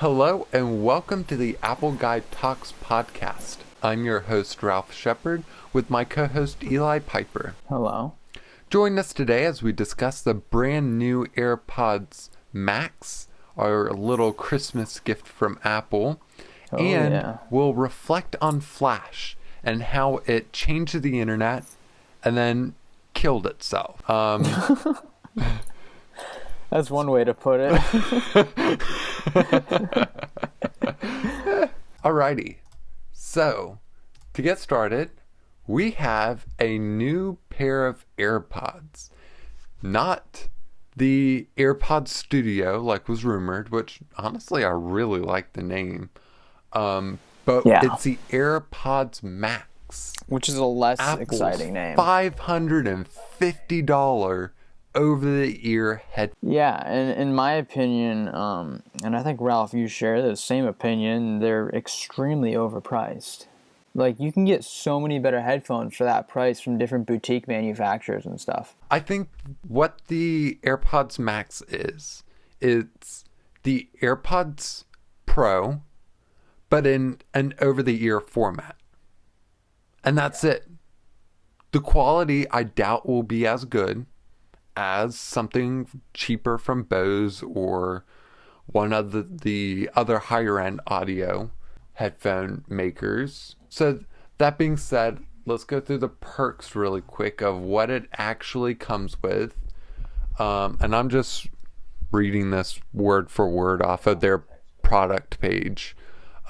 Hello and welcome to the Apple Guy Talks podcast. I'm your host Ralph Shepard with my co-host Eli Piper. Hello. Join us today as we discuss the brand new AirPods Max, our little Christmas gift from Apple, and we'll reflect on Flash and how it changed the internet and then killed itself. That's one way to put it. Alrighty, so to get started, we have a new pair of AirPods. Not the AirPods Studio like was rumored, which honestly I really like the name. But it's the AirPods Max, which is a less Apple's exciting name. $550 over-the-ear head. Yeah, and in my opinion, and I think Ralph, you share the same opinion, they're extremely overpriced. Like, you can get so many better headphones for that price from different boutique manufacturers and stuff. I think what the AirPods Max is, it's the AirPods Pro, but in an over-the-ear format. And that's it. The quality, I doubt, will be as good as something cheaper from Bose or one of the other higher-end audio headphone makers. So that being said, let's go through the perks really quick of what it actually comes with. And I'm just reading this word for word off of their product page.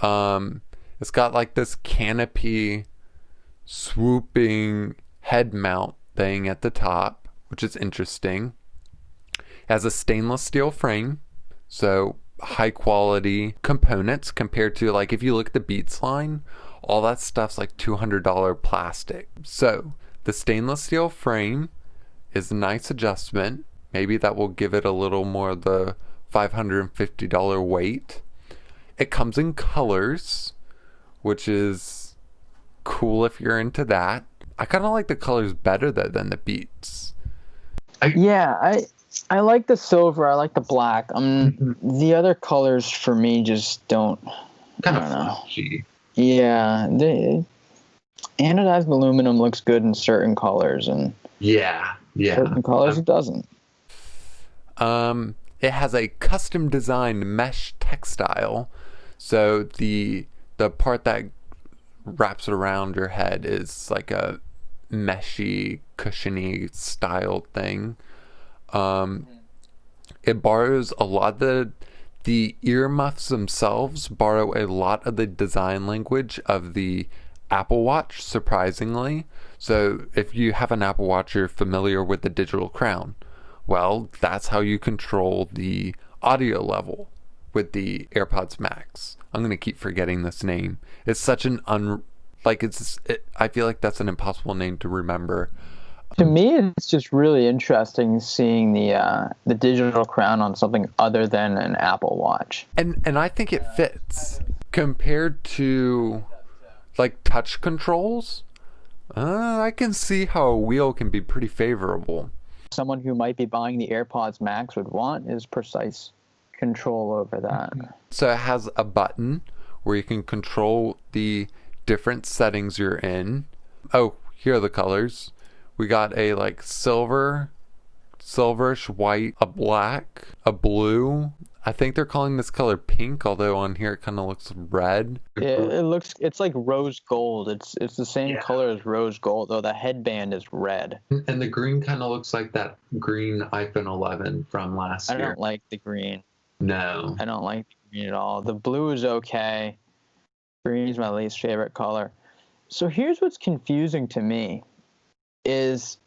It's got like this canopy swooping head mount thing at the top, which is interesting. It has a stainless steel frame, so high quality components compared to, like, if you look at the Beats line, all that stuff's like $200 plastic. So the stainless steel frame is a nice adjustment. Maybe that will give it a little more of the $550 weight. It comes in colors, which is cool if you're into that. I kind of like the colors better though than the Beats. I like the silver. I like the black. The other colors for me just don't. Kind of flashy. Yeah, anodized aluminum looks good in certain colors, and certain colors it doesn't. It has a custom designed mesh textile, so the part that wraps around your head is like a meshy, cushiony style thing. It borrows a lot of the earmuffs themselves borrow a lot of the design language of the Apple Watch, surprisingly. So if you have an Apple Watch, you're familiar with the digital crown. Well, that's how you control the audio level with the AirPods Max. I'm going to keep forgetting this name. It's such an I feel like that's an impossible name to remember. To me, it's just really interesting seeing the digital crown on something other than an Apple Watch. And I think it fits compared to like touch controls. I can see how a wheel can be pretty favorable. Someone who might be buying the AirPods Max would want is precise control over that. So it has a button where you can control the different settings you're in. Oh, here are the colors. We got a like silverish white, a black, a blue. I think they're calling this color pink, although on here it kind of looks red. It's like rose gold. It's the same color as rose gold, though the headband is red. And the green kind of looks like that green iPhone 11 from last year. I don't like the green. No. I don't like the green at all. The blue is okay. Green is my least favorite color. So here's what's confusing to me is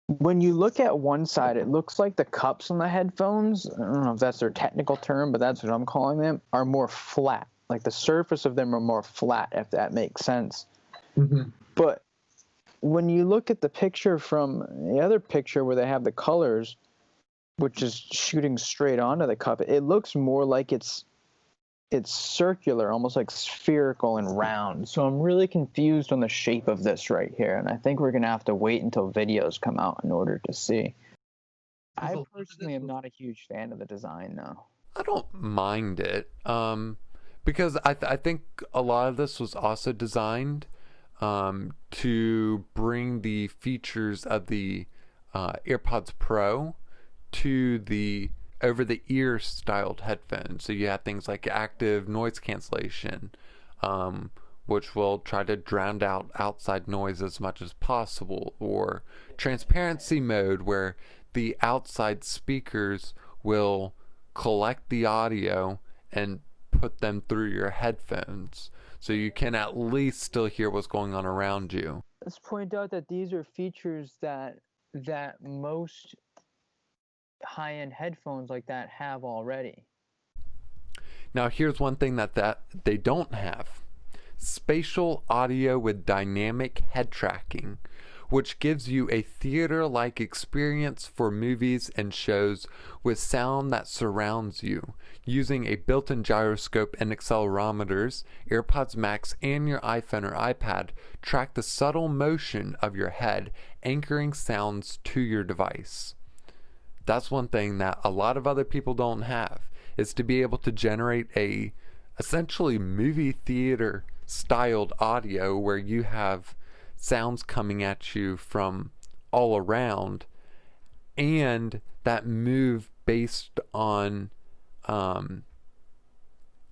when you look at one side, it looks like the cups on the headphones, I don't know if that's their technical term, but that's what I'm calling them, are more flat. Like the surface of them are more flat, if that makes sense. Mm-hmm. But when you look at the picture from the other picture where they have the colors, which is shooting straight onto the cup, it looks more like it's circular, almost like spherical and round. So I'm really confused on the shape of this right here, and I think we're going to have to wait until videos come out in order to see. I personally am not a huge fan of the design, though. I don't mind it, because I think a lot of this was also designed to bring the features of the AirPods Pro to the over-the-ear styled headphones. So you have things like active noise cancellation, which will try to drown out outside noise as much as possible, or transparency mode, where the outside speakers will collect the audio and put them through your headphones so you can at least still hear what's going on around you. Let's point out that these are features that most high-end headphones like that have already. Now here's one thing that they don't have. Spatial audio with dynamic head tracking, which gives you a theater-like experience for movies and shows with sound that surrounds you. Using a built-in gyroscope and accelerometers, AirPods Max and your iPhone or iPad track the subtle motion of your head, anchoring sounds to your device. That's one thing that a lot of other people don't have, is to be able to generate a essentially movie theater styled audio where you have sounds coming at you from all around, and that move based on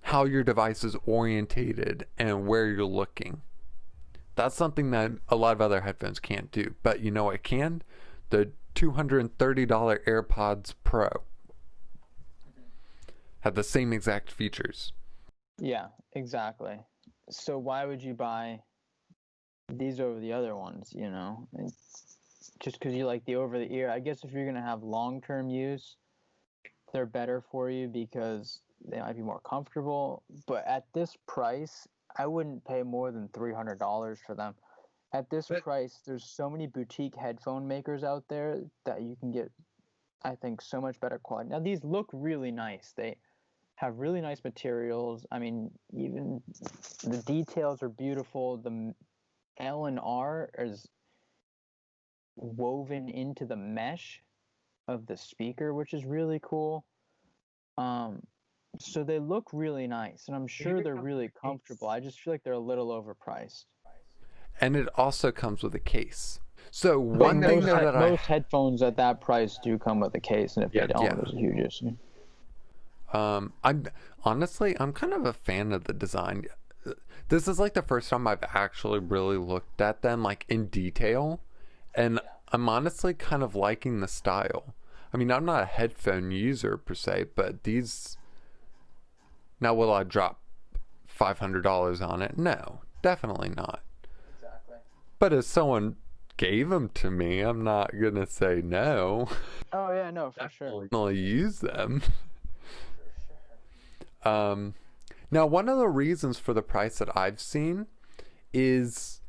how your device is orientated and where you're looking. That's something that a lot of other headphones can't do. But you know what can? The $230 AirPods Pro have the same exact features. Yeah, exactly. So why would you buy these over the other ones, you know? Just because you like the over-the-ear. I guess if you're going to have long-term use, they're better for you because they might be more comfortable. But at this price, I wouldn't pay more than $300 for them. At this price, there's so many boutique headphone makers out there that you can get, I think, so much better quality. Now, these look really nice. They have really nice materials. I mean, even the details are beautiful. The L and R is woven into the mesh of the speaker, which is really cool. So they look really nice, and I'm sure they're really comfortable. I just feel like they're a little overpriced. And it also comes with a case. So one thing that most headphones at that price do come with a case, and if they don't, there's a huge issue. I'm kind of a fan of the design. This is like the first time I've actually really looked at them like in detail, and I'm honestly kind of liking the style. I mean, I'm not a headphone user per se, but these. Now, will I drop $500 on it? No, definitely not. Exactly. But if someone gave them to me, I'm not gonna say no. Oh yeah, no, for sure. I'll use them. Now, one of the reasons for the price that I've seen is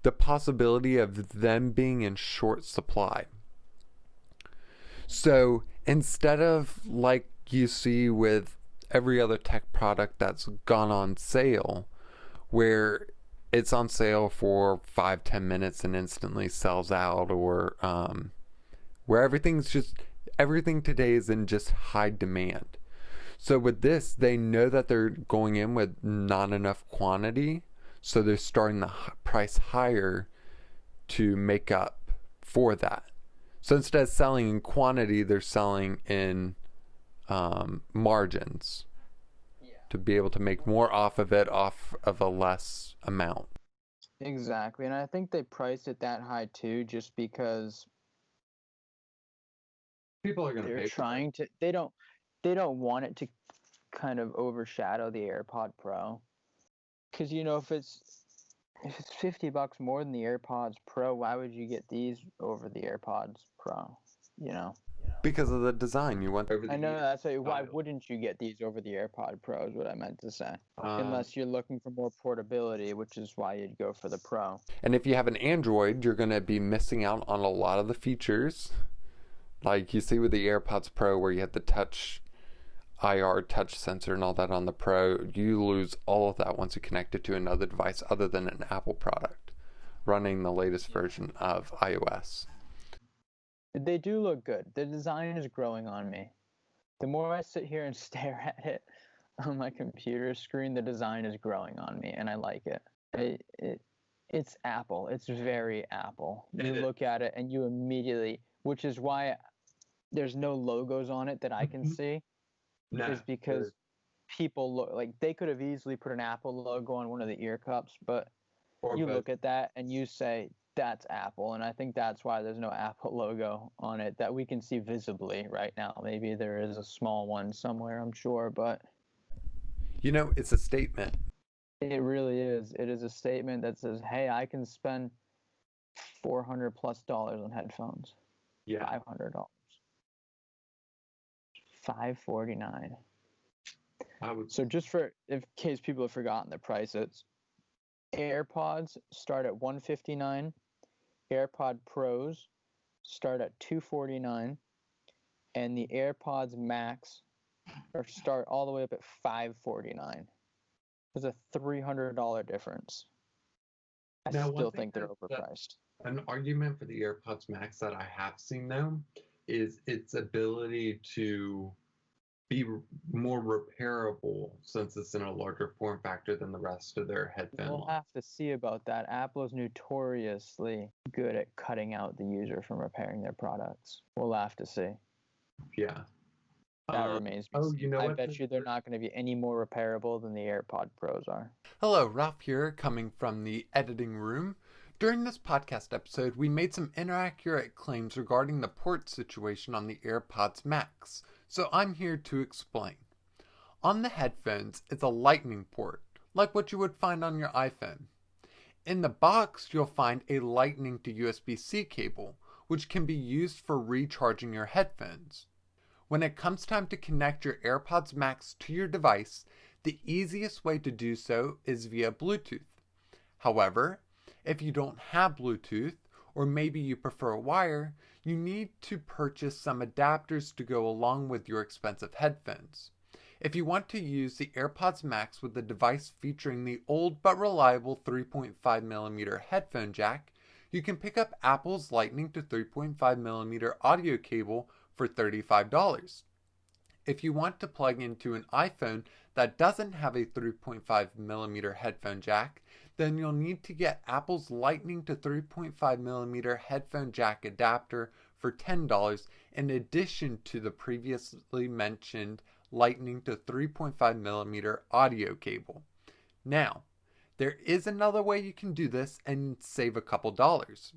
the possibility of them being in short supply. So instead of like you see with every other tech product that's gone on sale, where it's on sale for 5-10 minutes and instantly sells out, or where everything today is in just high demand. So with this, they know that they're going in with not enough quantity, so they're starting the price higher to make up for that. So instead of selling in quantity, they're selling in margins to be able to make more off of a less amount. Exactly, and I think they priced it that high too, just because People are going to pay. Trying to. They don't want it to kind of overshadow the AirPod Pro, because you know if it's $50 more than the AirPods Pro, why would you get these over the AirPods Pro? You know. Because of the design, you want. I know that's why wouldn't you get these over the AirPod Pro? Is what I meant to say. Unless you're looking for more portability, which is why you'd go for the Pro. And if you have an Android, you're going to be missing out on a lot of the features, like you see with the AirPods Pro, where you have the touch touch sensor and all that on the Pro. You lose all of that once you connect it to another device other than an Apple product running the latest version of iOS. They do look good. The design is growing on me. The more I sit here and stare at it on my computer screen, the design is growing on me, and I like it. It's Apple. It's very Apple. You look at it and you immediately, which is why there's no logos on it that I can see, is because people look like they could have easily put an Apple logo on one of the ear cups, but you look at that and you say, that's Apple. And I think that's why there's no Apple logo on it that we can see visibly right now. Maybe there is a small one somewhere, I'm sure, but It's a statement. it really is. It is a statement that says, hey, I can spend $400+ on headphones. Yeah. $500. $549. So just in case people have forgotten the prices, AirPods start at $159. AirPod Pros start at $249, and the AirPods Max start all the way up at $549. There's a $300 difference. I still think they're overpriced. An argument for the AirPods Max that I have seen though is its ability to be more repairable since it's in a larger form factor than the rest of their headphone We'll line. have to see about that. Apple is notoriously good at cutting out the user from repairing their products. We'll have to see. Yeah. That remains to be seen. I bet you they're not going to be any more repairable than the AirPod Pros are. Hello, Ralph here, coming from the editing room. During this podcast episode, we made some inaccurate claims regarding the port situation on the AirPods Max, so I'm here to explain. On the headphones, it's a lightning port, like what you would find on your iPhone. In the box, you'll find a lightning to USB-C cable, which can be used for recharging your headphones. When it comes time to connect your AirPods Max to your device, the easiest way to do so is via Bluetooth. However, if you don't have Bluetooth, or maybe you prefer a wire, you need to purchase some adapters to go along with your expensive headphones. If you want to use the AirPods Max with the device featuring the old but reliable 3.5mm headphone jack, you can pick up Apple's Lightning to 3.5mm audio cable for $35. If you want to plug into an iPhone that doesn't have a 3.5mm headphone jack, then you'll need to get Apple's Lightning to 3.5mm headphone jack adapter for $10 in addition to the previously mentioned Lightning to 3.5mm audio cable. Now, there is another way you can do this and save a couple dollars.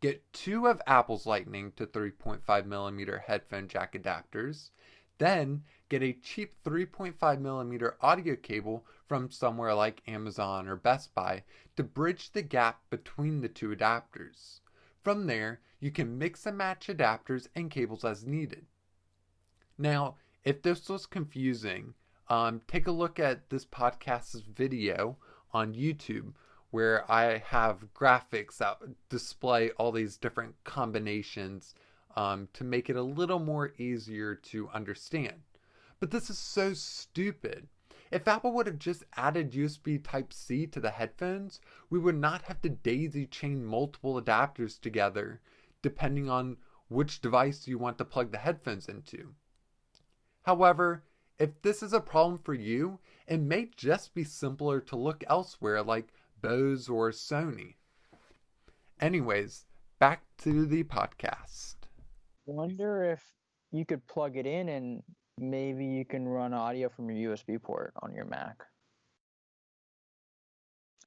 Get two of Apple's Lightning to 3.5mm headphone jack adapters, then get a cheap 3.5mm audio cable from somewhere like Amazon or Best Buy to bridge the gap between the two adapters. From there, you can mix and match adapters and cables as needed. Now, if this was confusing, take a look at this podcast's video on YouTube where I have graphics that display all these different combinations to make it a little more easier to understand. But this is so stupid. If Apple would have just added USB Type-C to the headphones, we would not have to daisy chain multiple adapters together depending on which device you want to plug the headphones into. However, if this is a problem for you, it may just be simpler to look elsewhere like Bose or Sony. Anyways, back to the podcast. Wonder if you could plug it in and maybe you can run audio from your USB port on your Mac.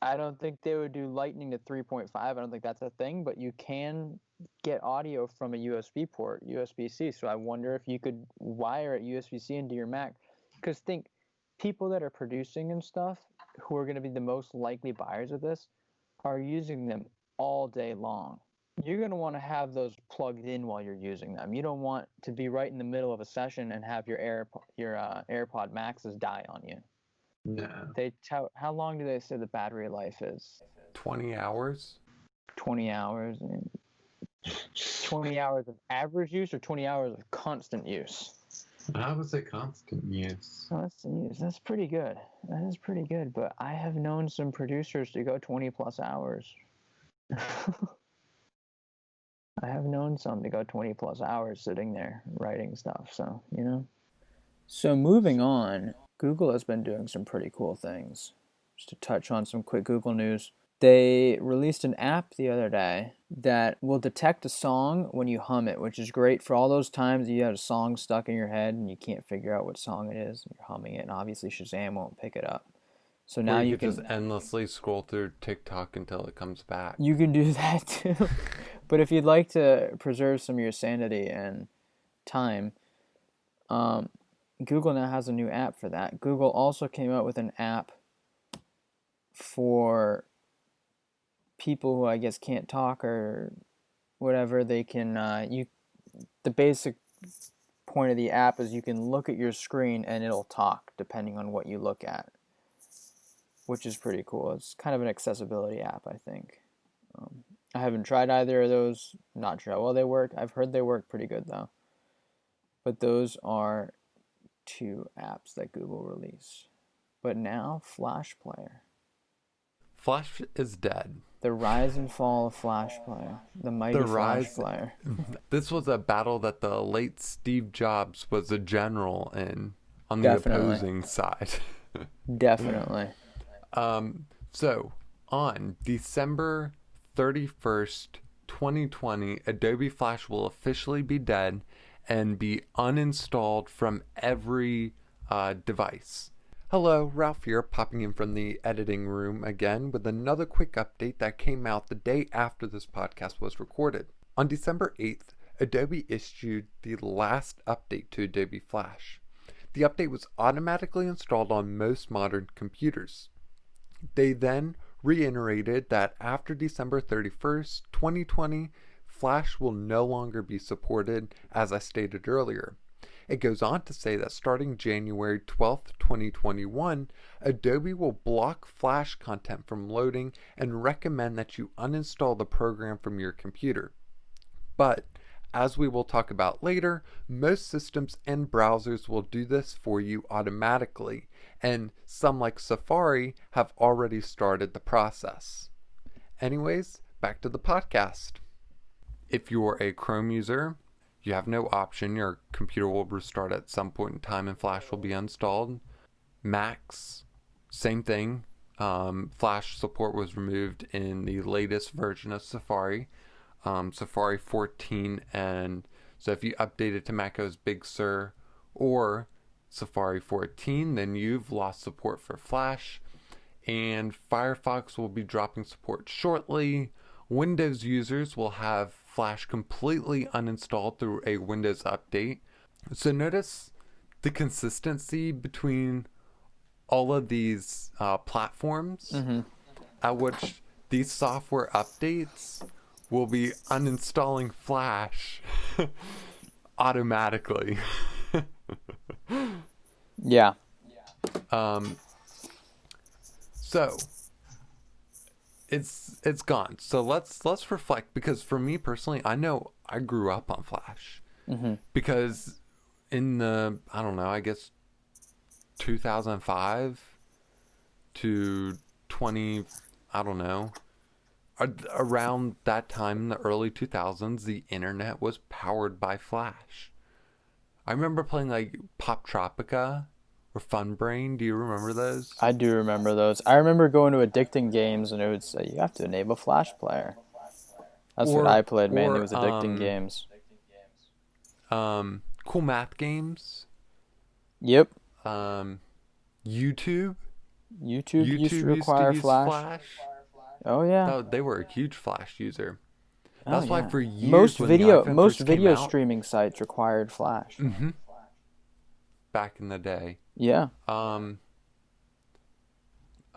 I don't think they would do Lightning to 3.5. I don't think that's a thing, but you can get audio from a USB port, USB-C. So I wonder if you could wire it USB-C into your Mac. Because think, people that are producing and stuff who are going to be the most likely buyers of this are using them all day long. You're going to want to have those plugged in while you're using them. You don't want to be right in the middle of a session and have your AirPod Maxes die on you. No. How long do they say the battery life is? 20 hours? 20 hours. 20 hours of average use or 20 hours of constant use? I would say constant use. Constant use. That's pretty good. That is pretty good. But I have known some producers to go 20+ hours. I have known some to go 20+ hours sitting there writing stuff. So, So moving on, Google has been doing some pretty cool things. Just to touch on some quick Google news. They released an app the other day that will detect a song when you hum it, which is great for all those times you have a song stuck in your head and you can't figure out what song it is and you're humming it, and obviously Shazam won't pick it up. So Or now you you could just can endlessly scroll through TikTok until it comes back. do that too. But if you'd like to preserve some of your sanity and time, um, Google now has a new app for that. Google also came out with an app for people who I guess can't talk or whatever. They can the basic point of the app is you can look at your screen and it'll talk depending on what you look at, which is pretty cool. It's kind of an accessibility app, I think. I haven't tried either of those. Not sure how well they work. I've heard they work pretty good though. But those are two apps that Google released. But now Flash Player. Flash is dead. The rise and fall of Flash Player. The mighty Flash Player. This was a battle that the late Steve Jobs was a general in on the Definitely. opposing side. Definitely. So, on December 31st, 2020, Adobe Flash will officially be dead and be uninstalled from every device. Hello, Ralph here, popping in from the editing room again with another quick update that came out the day after this podcast was recorded. On December 8th, Adobe issued the last update to Adobe Flash. The update was automatically installed on most modern computers. They then reiterated that after December 31st, 2020, Flash will no longer be supported, as I stated earlier. It goes on to say that starting January 12th, 2021, Adobe will block Flash content from loading and recommend that you uninstall the program from your computer. But, as we will talk about later, most systems and browsers will do this for you automatically, and some like Safari have already started the process. Anyways, back to the podcast. If you're a Chrome user, you have no option. Your computer will restart at some point in time and Flash will be installed. Macs, same thing. Flash support was removed in the latest version of Safari, Safari 14. And so if you update it to macOS Big Sur or Safari 14, then you've lost support for Flash. And Firefox will be dropping support shortly. Windows users will have Flash completely uninstalled through a Windows update. So notice the consistency between all of these platforms at which these software updates will be uninstalling Flash automatically. Yeah. So it's gone. So let's reflect, because for me personally, I know I grew up on Flash because in the, I don't know, I guess 2005 to 20, I don't know, around that time in the early 2000s, the internet was powered by Flash. I remember playing like Pop Tropica or Fun Brain. Do you remember those? I do remember those. I remember going to addicting games and it would say you have to enable Flash Player. That's what I played mainly, was addicting games. Cool math games. Yep. YouTube used to require Flash. Oh yeah. They were a huge Flash user. Oh, That's why yeah. for years most when video the iPhone most first video came out, streaming sites required Flash. back in the day. Yeah.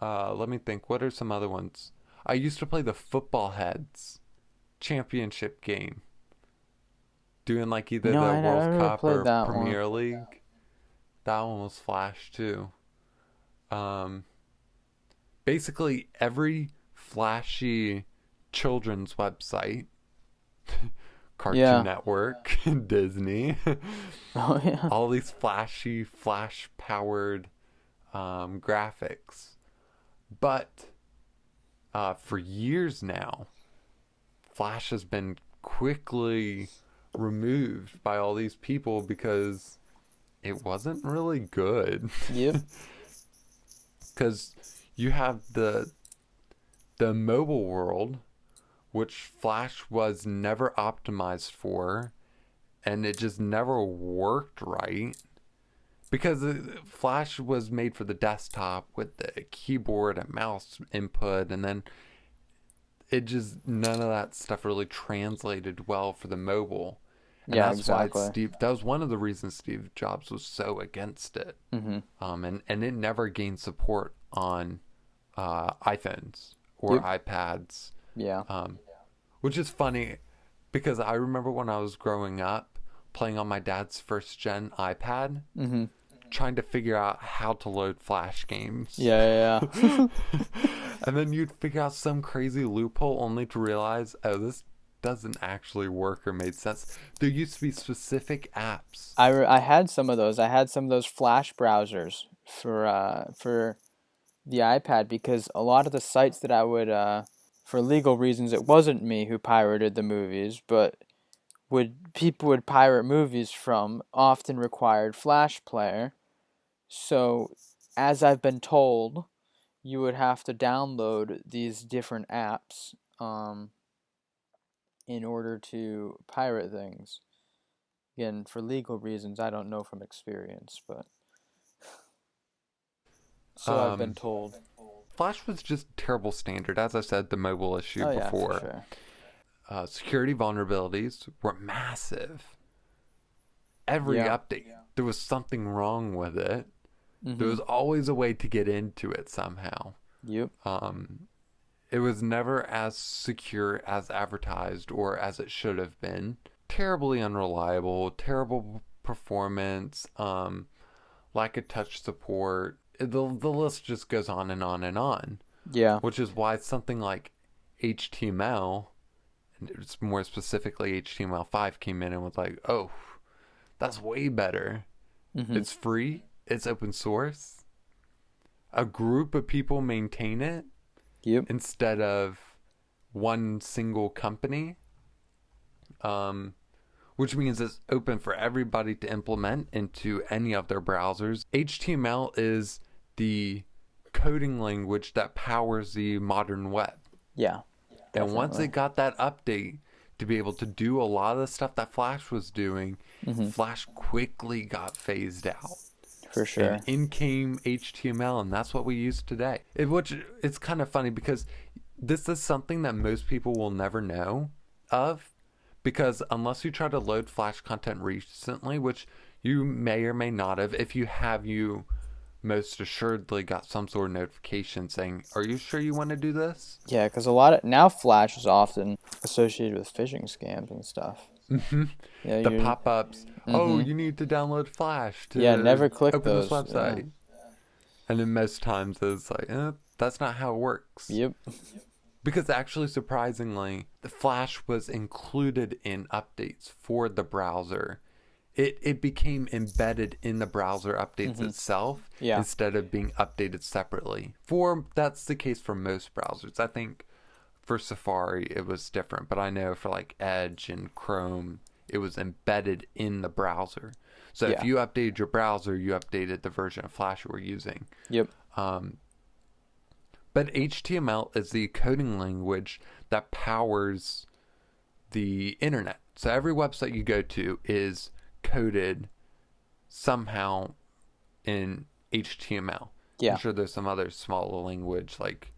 Let me think. What are some other ones? I used to play the Football Heads championship game, doing like either No, the I World never Cup played or that Premier League. That one was Flash too. Basically every flashy children's website, Cartoon Network, Disney, Oh yeah. all these flashy, Flash-powered graphics. But for years now, Flash has been quickly removed by all these people because it wasn't really good. Yep. Because you have the mobile world, which Flash was never optimized for, and it just never worked right. Because Flash was made for the desktop with the keyboard and mouse input, and then none of that stuff really translated well for the mobile. And Yeah, that's exactly. that was one of the reasons Steve Jobs was so against it. And it never gained support on iPhones or Yep. iPads, Yeah. which is funny because I remember when I was growing up playing on my dad's first gen iPad, trying to figure out how to load Flash games. Yeah, yeah. And then you'd figure out some crazy loophole only to realize, oh, this doesn't actually work or made sense. There used to be specific apps. I had some of those. I had some of those Flash browsers for the iPad because a lot of the sites that I would for legal reasons, it wasn't me who pirated the movies, but people would pirate movies from often required Flash player. So, as I've been told, you would have to download these different apps in order to pirate things. Again, for legal reasons, I don't know from experience, but so I've been Um, told. Flash was just terrible standard. As I said, the mobile issue Oh yeah, for before. sure. Security vulnerabilities were massive. Every Yeah. update, there was something wrong with it. There Mhm. was always a way to get into it somehow. Yep. It was never as secure as advertised or as it should have been. Terribly unreliable, terrible performance, lack of touch support. The list just goes on and on and on. Yeah. Which is why something like HTML, and it's more specifically HTML5, came in and was like, oh, that's way better. Mhm. It's free, it's open source. A group of people maintain it Yep. instead of one single company, which means it's open for everybody to implement into any of their browsers. HTML is the coding language that powers the modern web. Yeah. And once Definitely. it got that update to be able to do a lot of the stuff that Flash was doing, Flash quickly got phased out. For sure. And in came HTML, and that's what we use today. Which it's kind of funny because this is something that most people will never know of, because unless you try to load Flash content recently, which you may or may not have, if you have, you most assuredly got some sort of notification saying, "Are you sure you want to do this?" Yeah, because a lot of now Flash is often associated with phishing scams and stuff. Yeah, The you. pop-ups, oh, you need to download Flash to Yeah, never click open this those. Yeah. website. And then most times it's like, that's not how it works. Yep. Because actually, surprisingly, the Flash was included in updates for the browser. It became embedded in the browser updates itself Yeah. instead of being updated separately. That's the case for most browsers. I think for Safari it was different, but I know for like Edge and Chrome, it was embedded in the browser. So if Yeah. you updated your browser, you updated the version of Flash you were using. Yep. But HTML is the coding language that powers the internet. So every website you go to is coded somehow in HTML. Yeah. I'm sure there's some other small language like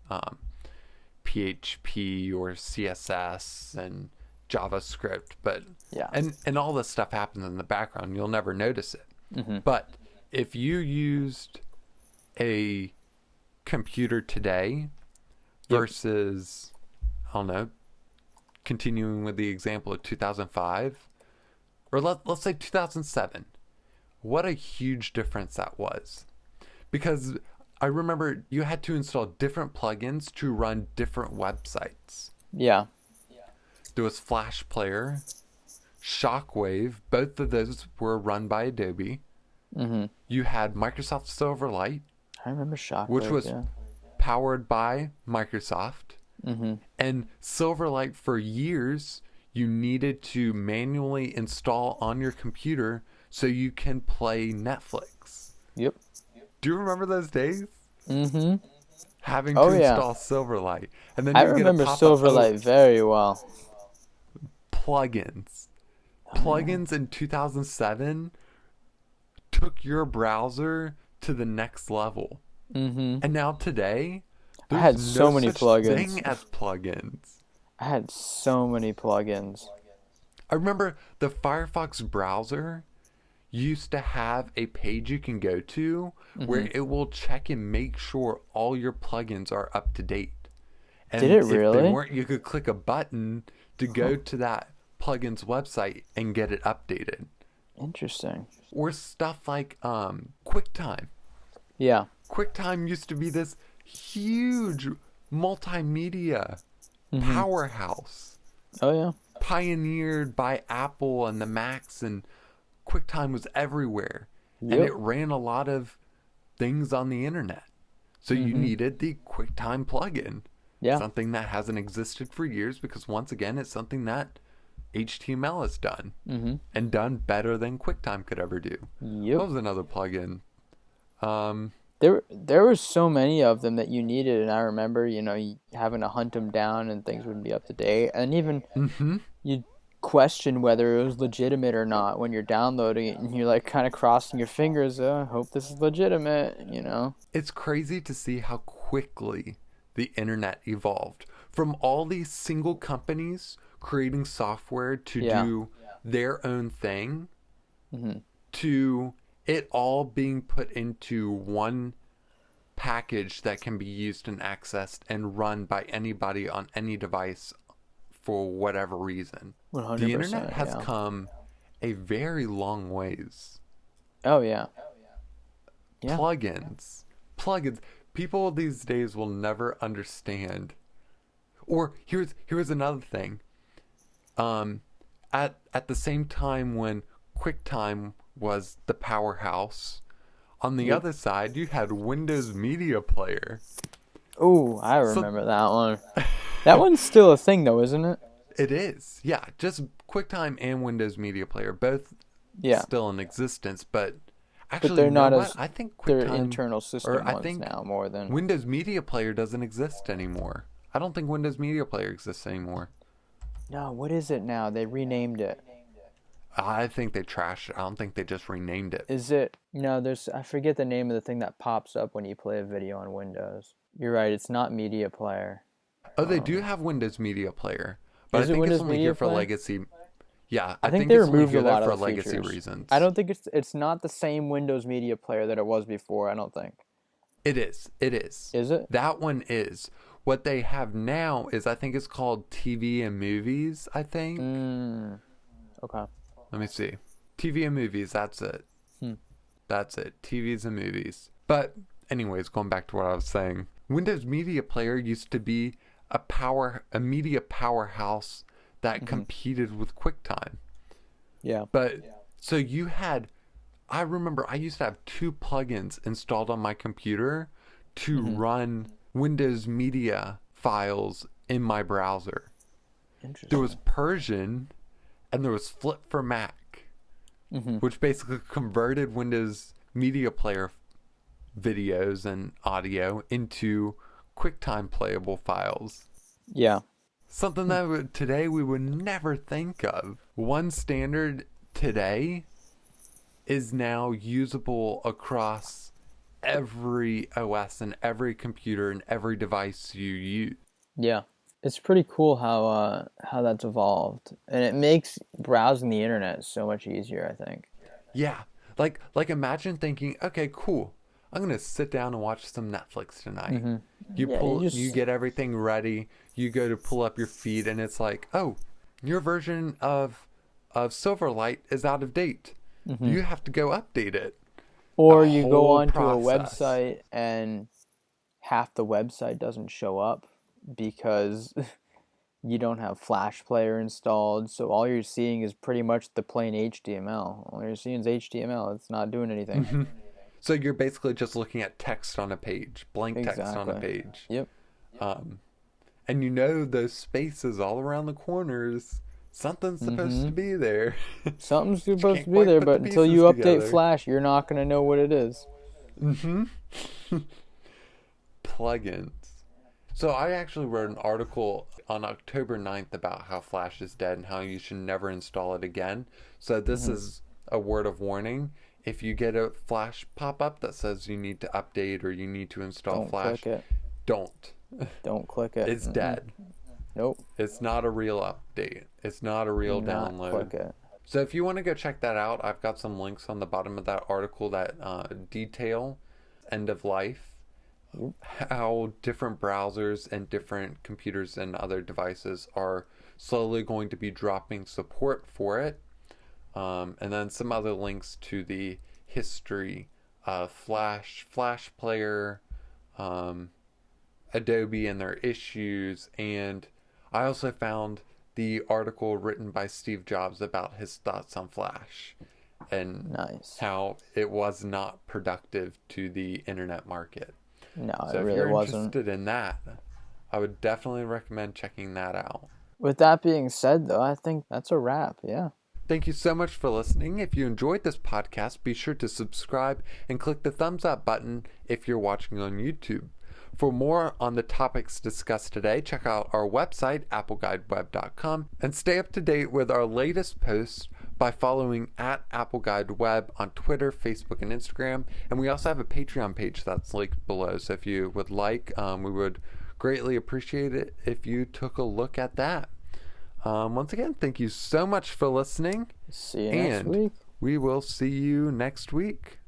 PHP or CSS and JavaScript, but Yeah. and all this stuff happens in the background. You'll never notice it. But if you used a computer today versus, I don't know, continuing with the example of 2005, or let's say 2007, what a huge difference that was. Because I remember you had to install different plugins to run different websites. Yeah. There was Flash Player, Shockwave, both of those were run by Adobe. You had Microsoft Silverlight, I remember Shockwave. which was yeah. powered by Microsoft. And Silverlight, for years, you needed to manually install on your computer so you can play Netflix. Yep. Do you remember those days? Mm-hmm. Having Oh to yeah. install Silverlight, and then I you would get a remember pop-up. Silverlight very well. Plugins. Oh, yeah. Plugins in 2007 took your browser to the next level. Mm-hmm. And now today, I there's had so no many such plugins. thing as plugins. I had so many plugins. I remember the Firefox browser used to have a page you can go to where it will check and make sure all your plugins are up to date. And Did it if they really? weren't, you could click a button to go to that plugin's website and get it updated. Interesting. Or stuff like QuickTime. Yeah. QuickTime used to be this huge multimedia powerhouse. Oh yeah. Pioneered by Apple and the Macs, and QuickTime was everywhere. Yep. And it ran a lot of things on the internet. So you needed the QuickTime plugin. Yeah. Something that hasn't existed for years because, once again, it's something that HTML has done. And done better than QuickTime could ever do. Yep. What was another plugin? There were so many of them that you needed, and I remember, having to hunt them down and things wouldn't be up to date. And even you'd question whether it was legitimate or not when you're downloading it, and you're like kind of crossing your fingers, I hope this is legitimate, It's crazy to see how quickly the internet evolved from all these single companies creating software to do their own thing to it all being put into one package that can be used and accessed and run by anybody on any device for whatever reason. 100%, the internet has come a very long ways. Oh yeah. Plugins. People these days will never understand. Or here's another thing. At the same time when QuickTime was the powerhouse, on the other side you had Windows Media Player. Oh, I remember that one. That one's still a thing though, isn't it? It is. Yeah, just QuickTime and Windows Media Player both still in existence, but actually they're not as I think they're QuickTime internal system ones now more than Windows Media Player doesn't exist anymore. I don't think Windows Media Player exists anymore. No, what is it now? They renamed it. I think they trashed it. I don't think they just renamed it. Is it? No, I forget the name of the thing that pops up when you play a video on Windows. You're right, it's not Media Player. Oh, they do have Windows Media Player, but I think Windows it's only Media here for Player? legacy. Yeah, I think it's they only removed here a lot there of for the legacy features. reasons. I don't think it's not the same Windows Media Player that it was before, I don't think. It is. It is. Is it? That one is. What they have now is, I think it's called TV and Movies, I think. Okay. Let me see. TV and Movies, that's it. That's it. TVs and movies. But anyways, going back to what I was saying. Windows Media Player used to be a media powerhouse that competed with QuickTime. Yeah. But so I remember I used to have 2 plugins installed on my computer to run Windows Media files in my browser. Interesting. There was Persian and there was Flip for Mac, which basically converted Windows Media Player videos and audio into QuickTime playable files. Yeah. Something that today we would never think of. One standard today is now usable across every OS and every computer and every device you use. Yeah. It's pretty cool how that's evolved, and it makes browsing the internet so much easier, I think. Yeah. Like imagine thinking, okay, cool. I'm going to sit down and watch some Netflix tonight. You get everything ready. You go to pull up your feed and it's like, "Oh, your version of Silverlight is out of date. You have to go update it." Or you go whole onto a process. website and half the website doesn't show up because you don't have Flash Player installed. So all you're seeing is pretty much the plain HTML. All you're seeing is HTML. It's not doing anything. So you're basically just looking at text on a page, blank text on a page. Yep. And those spaces all around the corners Something's supposed to be there. Something's You supposed can't to be quite there, put but the until you pieces update together. Flash, you're not going to know what it is. Mm-hmm. Plugins. So I actually wrote an article on October 9th about how Flash is dead and how you should never install it again. So this is a word of warning. If you get a Flash pop-up that says you need to update or you need to install Don't Flash, click it. don't. Don't click it. It's dead. Nope. It's not a real update. It's not a real Do not download. click it. So if you want to go check that out, I've got some links on the bottom of that article that detail end of life, how different browsers and different computers and other devices are slowly going to be dropping support for it. And then some other links to the history of Flash Player, Adobe and their issues, and I also found the article written by Steve Jobs about his thoughts on Flash and Nice. how it was not productive to the internet market. No, So it if really you're wasn't. interested in that, I would definitely recommend checking that out. With that being said, though, I think that's a wrap. Yeah. Thank you so much for listening. If you enjoyed this podcast, be sure to subscribe and click the thumbs up button if you're watching on YouTube. For more on the topics discussed today, check out our website, appleguideweb.com, and stay up to date with our latest posts by following at AppleGuideWeb on Twitter, Facebook, and Instagram. And we also have a Patreon page that's linked below. So if you would like, we would greatly appreciate it if you took a look at that. Once again, thank you so much for listening. See you next week. We will see you next week.